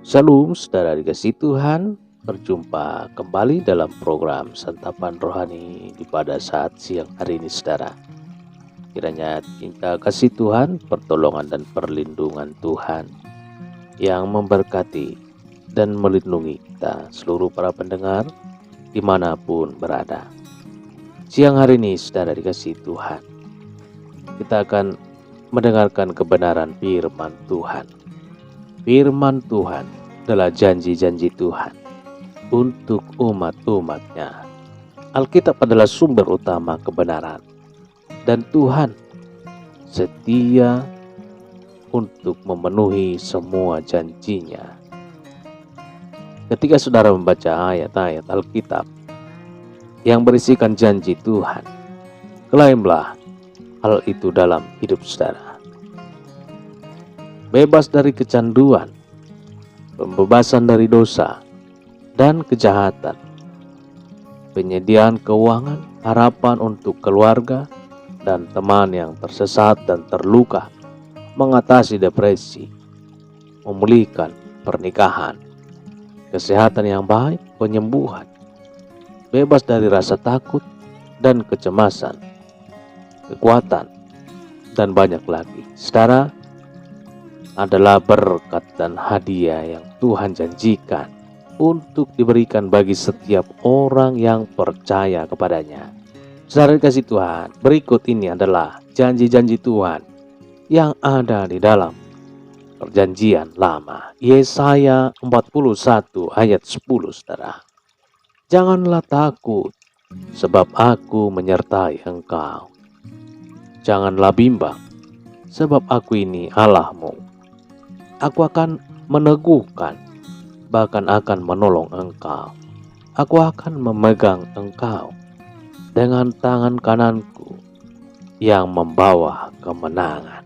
Shalom, saudara dikasih Tuhan. Berjumpa kembali dalam program Santapan Rohani di pada saat siang hari ini, saudara. Kiranya cinta kasih Tuhan, pertolongan dan perlindungan Tuhan yang memberkati dan melindungi kita seluruh para pendengar dimanapun berada. Siang hari ini, saudara dikasih Tuhan, kita akan mendengarkan kebenaran firman Tuhan. Firman Tuhan adalah janji-janji Tuhan untuk umat-umatnya. Alkitab adalah sumber utama kebenaran, dan Tuhan setia untuk memenuhi semua janjinya. Ketika saudara membaca ayat-ayat Alkitab yang berisikan janji Tuhan, klaimlah hal itu dalam hidup saudara. Bebas dari kecanduan, pembebasan dari dosa dan kejahatan, penyediaan keuangan, harapan untuk keluarga dan teman yang tersesat dan terluka, mengatasi depresi, memulihkan pernikahan, kesehatan yang baik, penyembuhan, bebas dari rasa takut dan kecemasan, kekuatan, dan banyak lagi. Saudara, adalah berkat dan hadiah yang Tuhan janjikan untuk diberikan bagi setiap orang yang percaya kepadanya. Saudara dikasih Tuhan, berikut ini adalah janji-janji Tuhan yang ada di dalam perjanjian lama. Yesaya 41 ayat 10, saudara. Janganlah takut, sebab aku menyertai engkau. Janganlah bimbang, sebab aku ini Allahmu. Aku akan meneguhkan, bahkan akan menolong engkau. Aku akan memegang engkau dengan tangan kananku yang membawa kemenangan.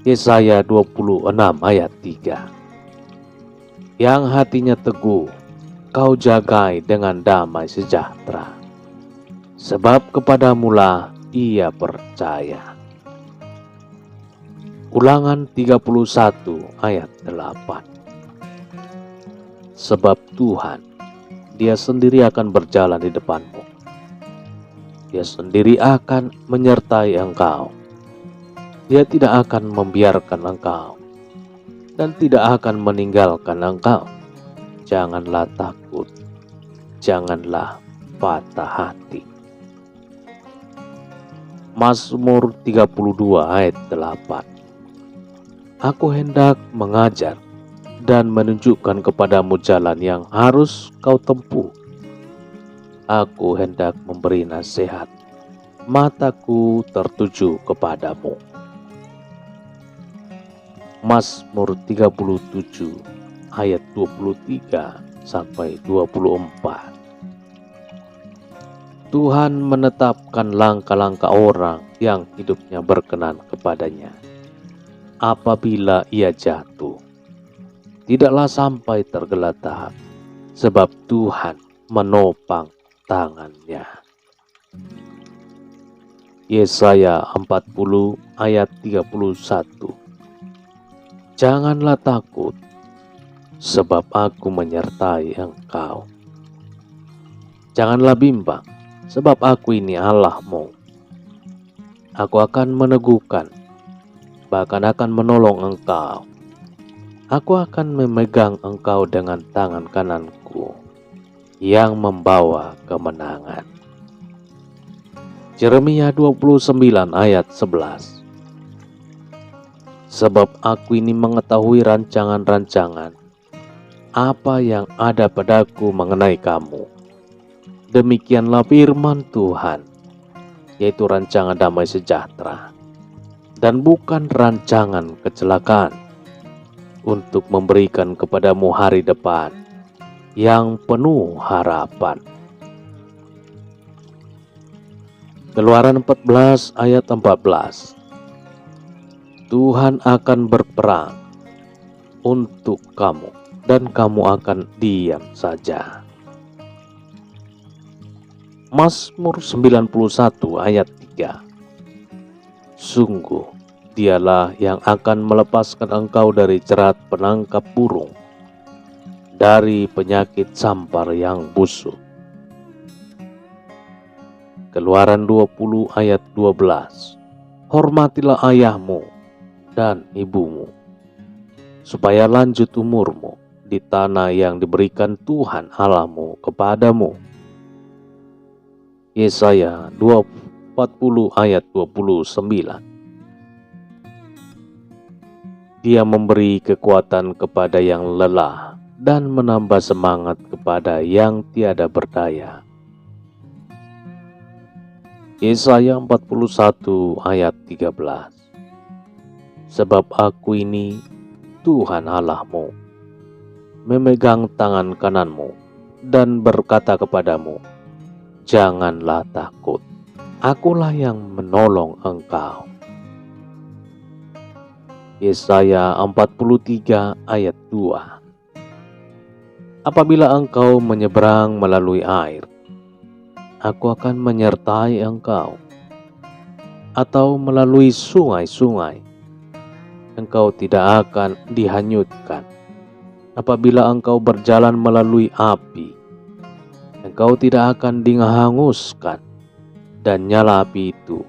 Yesaya 26 ayat 3. Yang hatinya teguh, kau jagai dengan damai sejahtera, sebab kepadamulah ia percaya. Ulangan 31 ayat 8. Sebab Tuhan, Dia sendiri akan berjalan di depanmu. Dia sendiri akan menyertai engkau. Dia tidak akan membiarkan engkau dan tidak akan meninggalkan engkau. Janganlah takut, janganlah patah hati. Mazmur 32 ayat 8. Aku hendak mengajar dan menunjukkan kepadamu jalan yang harus kau tempuh. Aku hendak memberi nasihat, mataku tertuju kepadamu. Mazmur 37 ayat 23 sampai 24. Tuhan menetapkan langkah-langkah orang yang hidupnya berkenan kepadanya. Apabila ia jatuh, tidaklah sampai tergeletak, sebab Tuhan menopang tangannya. Yesaya 40 ayat 31. Janganlah takut, sebab aku menyertai engkau. Janganlah bimbang, sebab aku ini Allahmu. Aku akan meneguhkan, bahkan akan menolong engkau. Aku akan memegang engkau dengan tangan kananku yang membawa kemenangan. Yeremia 29 ayat 11. Sebab aku ini mengetahui rancangan-rancangan apa yang ada padaku mengenai kamu. Demikianlah firman Tuhan, yaitu rancangan damai sejahtera dan bukan rancangan kecelakaan, untuk memberikan kepadamu hari depan yang penuh harapan. Keluaran 14 ayat 14. Tuhan akan berperang untuk kamu dan kamu akan diam saja. Mazmur 91 ayat 3. Sungguh Dialah yang akan melepaskan engkau dari jerat penangkap burung, dari penyakit sampar yang busuk. Keluaran 20 ayat 12. Hormatilah ayahmu dan ibumu, supaya lanjut umurmu di tanah yang diberikan Tuhan Allahmu kepadamu. Yesaya 40 ayat 29. Dia memberi kekuatan kepada yang lelah dan menambah semangat kepada yang tiada berdaya. Yesaya 41 ayat 13. Sebab aku ini Tuhan Allahmu, memegang tangan kananmu dan berkata kepadamu, janganlah takut, akulah yang menolong engkau. Yesaya 43 ayat 2. Apabila engkau menyeberang melalui air, aku akan menyertai engkau. Atau melalui sungai-sungai, engkau tidak akan dihanyutkan. Apabila engkau berjalan melalui api, engkau tidak akan dihanguskan, dan nyala api itu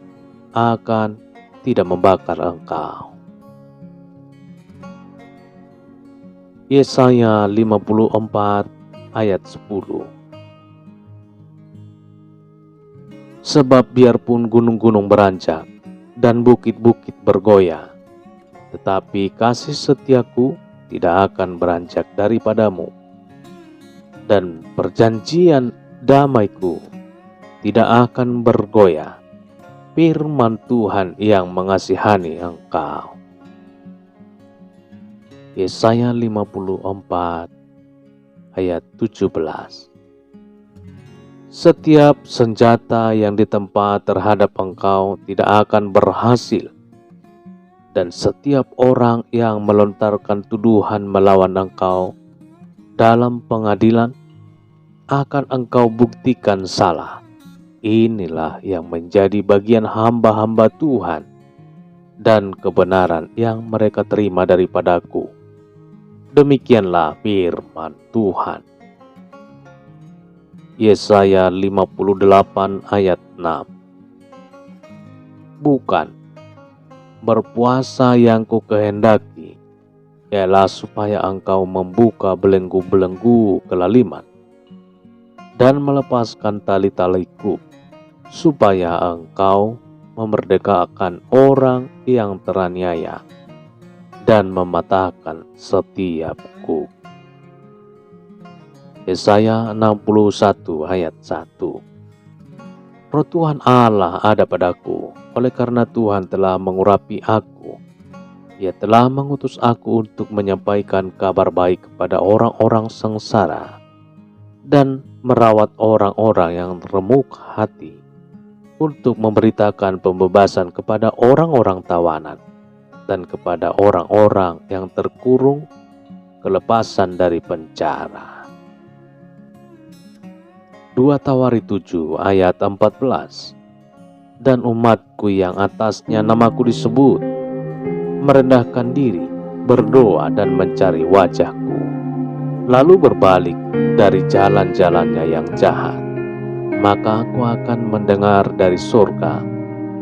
akan tidak membakar engkau. Yesaya 54 ayat 10. Sebab biarpun gunung-gunung beranjak dan bukit-bukit bergoyah, tetapi kasih setiaku tidak akan beranjak daripadamu, dan perjanjian damaiku tidak akan bergoyah, firman Tuhan yang mengasihani engkau. Yesaya 54 ayat 17. Setiap senjata yang ditempa terhadap engkau tidak akan berhasil, dan setiap orang yang melontarkan tuduhan melawan engkau dalam pengadilan akan engkau buktikan salah. Inilah yang menjadi bagian hamba-hamba Tuhan dan kebenaran yang mereka terima daripadaku. Demikianlah firman Tuhan. Yesaya 58 ayat 6. Bukan berpuasa yang ku kehendaki, ialah supaya engkau membuka belenggu-belenggu kelaliman dan melepaskan tali-taliku, supaya engkau memerdekakan orang yang teraniaya dan mematahkan setiap kuk. Yesaya 61 ayat 1. Roh Tuhan Allah ada padaku, oleh karena Tuhan telah mengurapi aku. Ia telah mengutus aku untuk menyampaikan kabar baik kepada orang-orang sengsara dan merawat orang-orang yang remuk hati, untuk memberitakan pembebasan kepada orang-orang tawanan dan kepada orang-orang yang terkurung kelepasan dari penjara. 2 Tawari 7 ayat 14. Dan umatku yang atasnya namaku disebut, merendahkan diri, berdoa dan mencari wajahku, lalu berbalik dari jalan-jalannya yang jahat, maka aku akan mendengar dari surga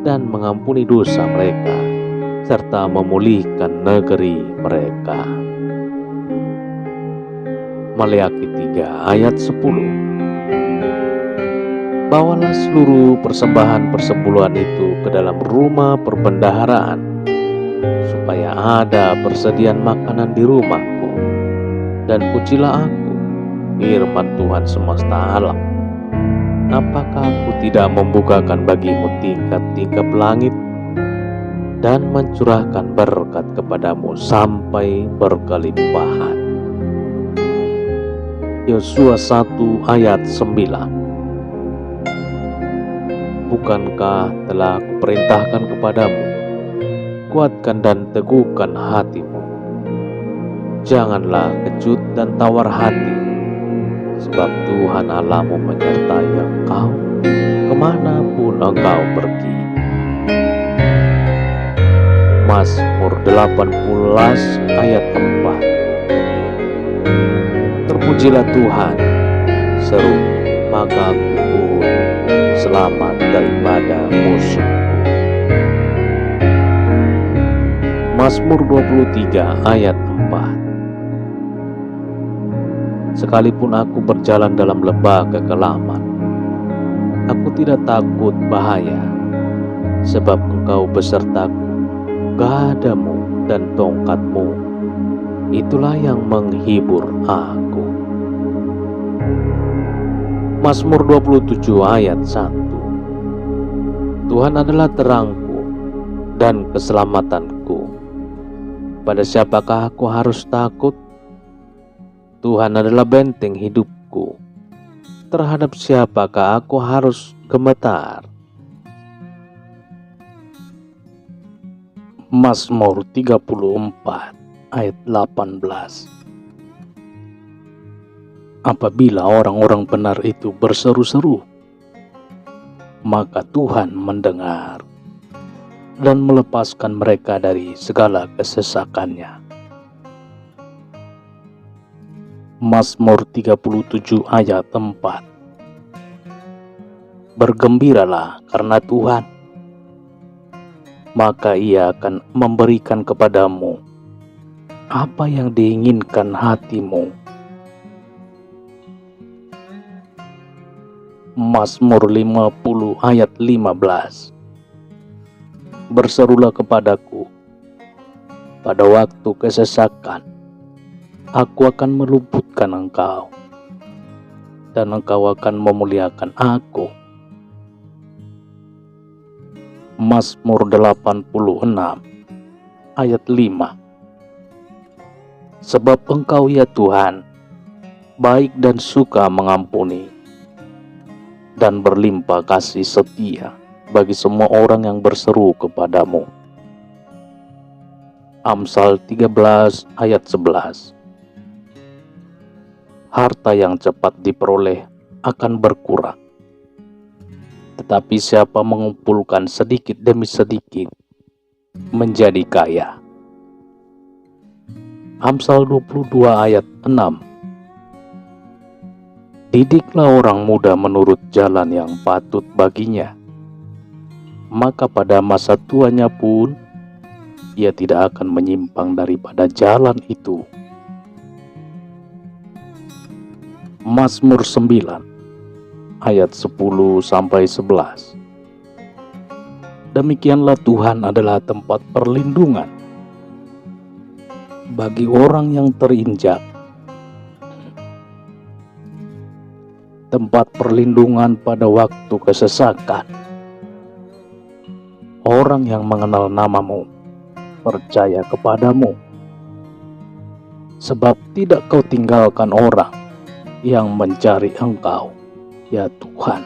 dan mengampuni dosa mereka, serta memulihkan negeri mereka. Maleakhi 3 ayat 10. Bawalah seluruh persembahan persepuluhan itu ke dalam rumah perbendaharaan, supaya ada persediaan makanan di rumahku, dan pujilah aku, firman Tuhan semesta alam. Apakah aku tidak membukakan bagimu tingkap-tingkap langit dan mencurahkan berkat kepadamu sampai berkelimpahan? Yosua 1 ayat 9. Bukankah telah kuperintahkan kepadamu, kuatkan dan teguhkan hatimu. Janganlah kecut dan tawar hati, sebab Tuhan Allahmu menyertai engkau kemanapun engkau pergi. Mazmur 18 ayat 4. Terpujilah Tuhan, seru, maka aku pun selamat daripada musuh. Mazmur 23 ayat 4. Sekalipun aku berjalan dalam lembah kekelaman, aku tidak takut bahaya, sebab Engkau besertaku, gadamu dan tongkatmu, itulah yang menghibur aku. Mazmur 27 ayat 1. Tuhan adalah terangku dan keselamatanku. Pada siapakah aku harus takut? Tuhan adalah benteng hidupku. Terhadap siapakah aku harus gemetar? Mazmur 34 ayat 18. Apabila orang-orang benar itu berseru-seru, maka Tuhan mendengar dan melepaskan mereka dari segala kesesakannya. Mazmur 37 ayat 4. Bergembiralah karena Tuhan, maka Ia akan memberikan kepadamu apa yang diinginkan hatimu. Mazmur 50 ayat 15. Berserulah kepadaku pada waktu kesesakan, aku akan meluputkan engkau, dan engkau akan memuliakan aku. Mazmur 86 ayat 5. Sebab Engkau ya Tuhan, baik dan suka mengampuni, dan berlimpah kasih setia bagi semua orang yang berseru kepadamu. Amsal 13 ayat 11. Harta yang cepat diperoleh akan berkurang, tetapi siapa mengumpulkan sedikit demi sedikit menjadi kaya. Amsal 22 ayat 6. Didiklah orang muda menurut jalan yang patut baginya, maka pada masa tuanya pun ia tidak akan menyimpang daripada jalan itu. Mazmur 9 ayat 10-11. Demikianlah Tuhan adalah tempat perlindungan bagi orang yang terinjak, tempat perlindungan pada waktu kesesakan. Orang yang mengenal namamu percaya kepadamu, sebab tidak kau tinggalkan orang yang mencari Engkau, ya Tuhan.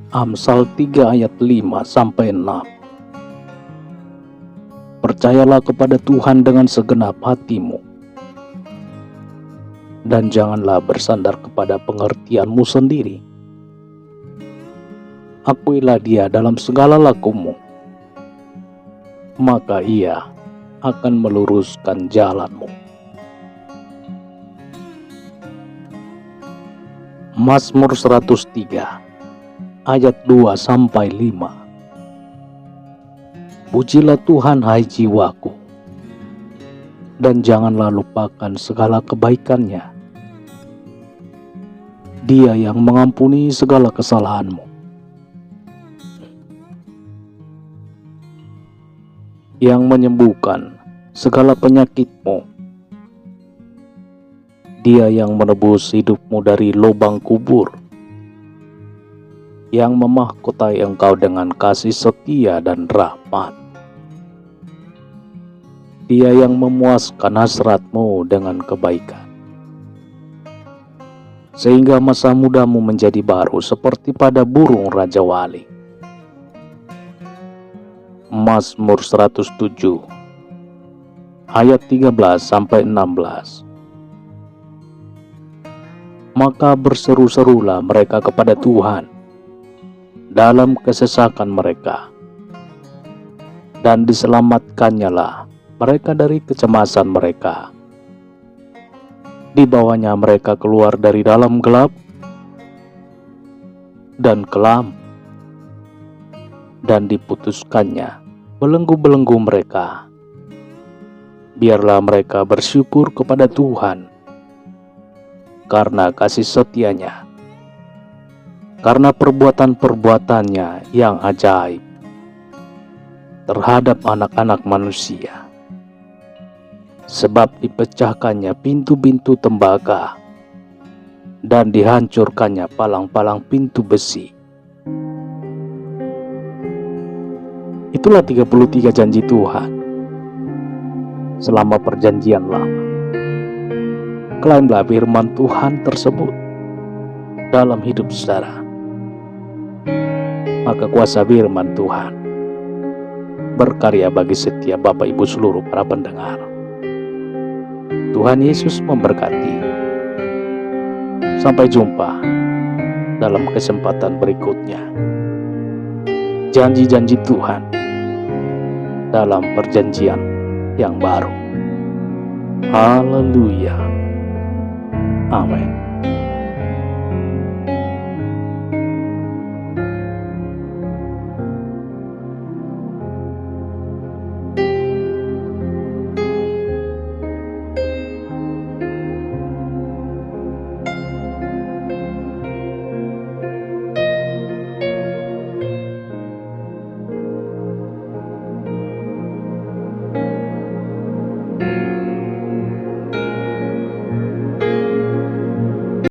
Amsal 3 ayat 5-6. Percayalah kepada Tuhan dengan segenap hatimu, dan janganlah bersandar kepada pengertianmu sendiri. Akuilah Dia dalam segala lakumu, maka Ia akan meluruskan jalanmu. Mazmur 103 ayat 2-5. Pujilah Tuhan hai jiwaku, dan janganlah lupakan segala kebaikannya. Dia yang mengampuni segala kesalahanmu, yang menyembuhkan segala penyakitmu. Dia yang menebus hidupmu dari lubang kubur, yang memahkotai engkau dengan kasih setia dan rahmat. Dia yang memuaskan hasratmu dengan kebaikan, sehingga masa mudamu menjadi baru seperti pada burung Raja Wali. Mazmur 107 ayat 13-16. Maka berseru-serulah mereka kepada Tuhan, dalam kesesakan mereka, dan diselamatkannya mereka dari kecemasan mereka. Dibawanya mereka keluar dari dalam gelap dan kelam, dan diputuskannya belenggu-belenggu mereka. Biarlah mereka bersyukur kepada Tuhan karena kasih setianya, karena perbuatan-perbuatannya yang ajaib terhadap anak-anak manusia. Sebab dipecahkannya pintu-pintu tembaga dan dihancurkannya palang-palang pintu besi. Itulah 33 janji Tuhan selama perjanjian lama. Klaimlah firman Tuhan tersebut dalam hidup saudara, maka kuasa firman Tuhan berkarya bagi setiap Bapak Ibu seluruh para pendengar. Tuhan Yesus memberkati. Sampai jumpa dalam kesempatan berikutnya. Janji-janji Tuhan dalam perjanjian yang baru. Haleluya. Amin.